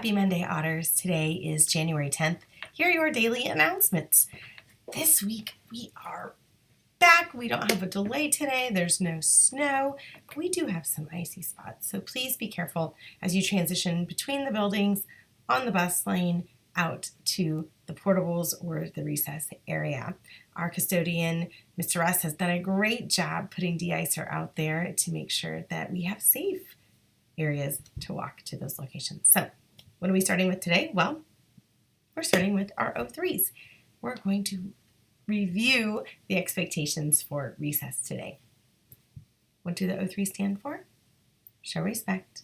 Happy Monday, Otters. Today is January 10th. Here are your daily announcements. This week we are back. We don't have a delay today. There's no snow. But we do have some icy spots. So please be careful as you transition between the buildings, on the bus lane, out to the portables or the recess area. Our custodian, Mr. Russ, has done a great job putting de-icer out there to make sure that we have safe areas to walk to those locations. So what are we starting with today? Well, we're starting with our O3s. We're going to review the expectations for recess today. What do the O3s stand for? Show respect,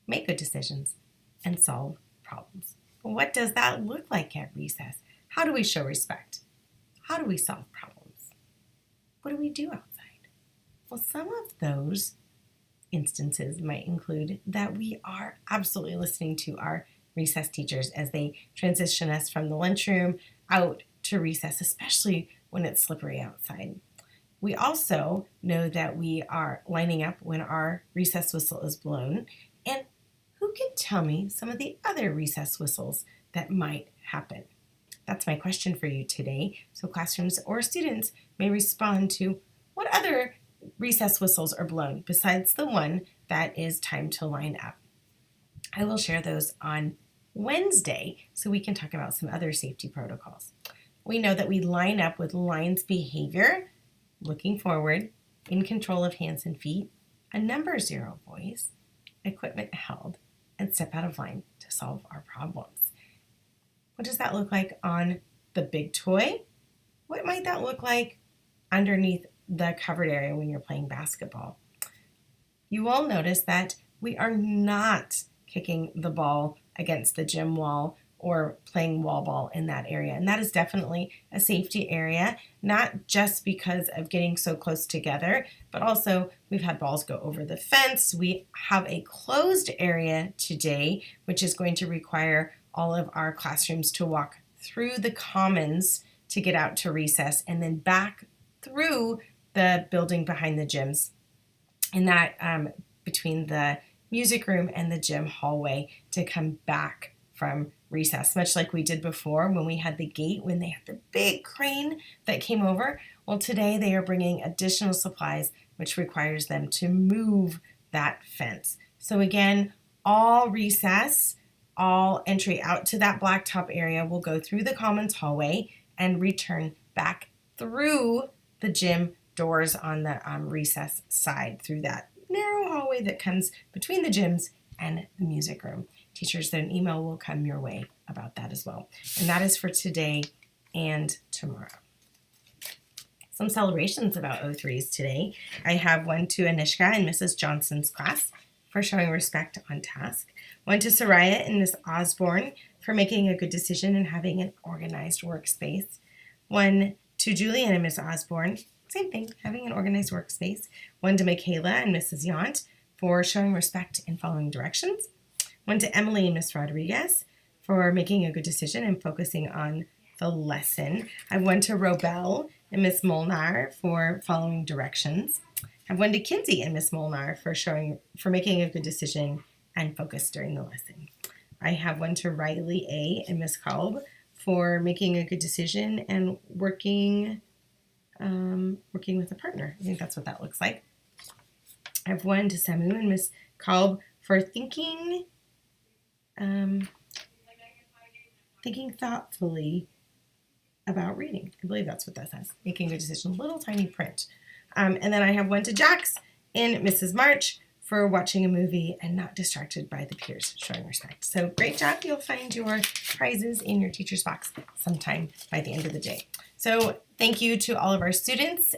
make good decisions, and solve problems. What does that look like at recess? How do we show respect? How do we solve problems? What do we do outside? Well, some of those instances might include that we are absolutely listening to our recess teachers as they transition us from the lunchroom out to recess, especially when it's slippery outside. We also know that we are lining up when our recess whistle is blown. And who can tell me some of the other recess whistles that might happen? That's my question for you today. So classrooms or students may respond to what other recess whistles are blown besides the one that is time to line up. I will share those on Wednesday so we can talk about some other safety protocols. We know that we line up with lines behavior, looking forward, in control of hands and feet, a number zero voice, equipment held, and step out of line to solve our problems. What does that look like on the big toy? What might that look like underneath the covered area when you're playing basketball? You will notice that we are not kicking the ball against the gym wall or playing wall ball in that area. And that is definitely a safety area, not just because of getting so close together, but also we've had balls go over the fence. We have a closed area today, which is going to require all of our classrooms to walk through the commons to get out to recess and then back through the building behind the gyms, and that between the music room and the gym hallway to come back from recess, much like we did before when we had the gate, when they had the big crane that came over. Well, today they are bringing additional supplies, which requires them to move that fence. So again, all recess, all entry out to that blacktop area will go through the commons hallway and return back through the gym doors on the recess side, through that narrow hallway that comes between the gyms and the music room. Teachers, an email will come your way about that as well. And that is for today and tomorrow. Some celebrations about O3s today. I have one to Anishka and Mrs. Johnson's class for showing respect on task. One to Soraya and Miss Osborne for making a good decision and having an organized workspace. One to Julian and Miss Osborne, same thing, having an organized workspace. One to Michaela and Mrs. Yount for showing respect and following directions. One to Emily and Miss Rodriguez for making a good decision and focusing on the lesson. I have one to Robel and Miss Molnar for following directions. I have one to Kinsey and Miss Molnar for making a good decision and focus during the lesson. I have one to Riley A and Miss Kolb for making a good decision and working with a partner. I think that's what that looks like. I have one to Samu and Miss Kolb for thinking thoughtfully about reading. I believe that's what that says. Making a decision, little tiny print. And then I have one to Jax and Mrs. March for watching a movie and not distracted by the peers, showing respect. So great job. You'll find your prizes in your teacher's box sometime by the end of the day. So thank you to all of our students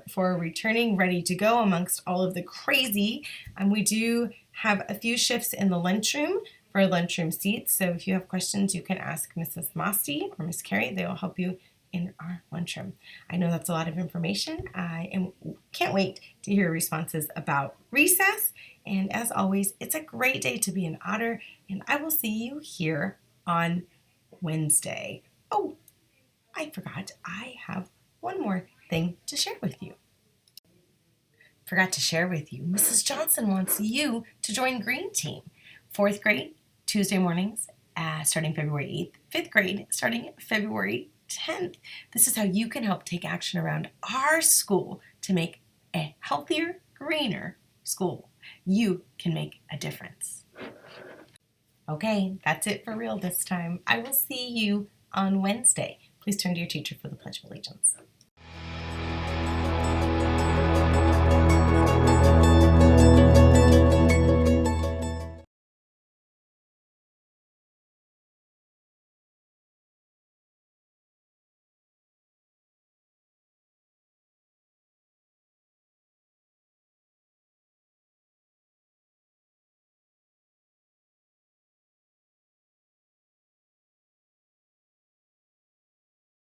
for returning ready to go amongst all of the crazy. We do have a few shifts in the lunchroom for lunchroom seats. So if you have questions, you can ask Mrs. Mosty or Miss Carey. They will help you in our lunchroom. I know that's a lot of information. I can't wait to hear responses about recess. And as always, it's a great day to be an otter, and I will see you here on Wednesday. Oh, I forgot. I have one more thing to share with you. Forgot to share with you, Mrs. Johnson wants you to join Green Team. 4th grade Tuesday mornings starting February 8th, 5th grade starting February 10th. This is how you can help take action around our school to make a healthier, greener school. You can make a difference. Okay, that's it for real this time. I will see you on Wednesday. Please turn to your teacher for the Pledge of Allegiance.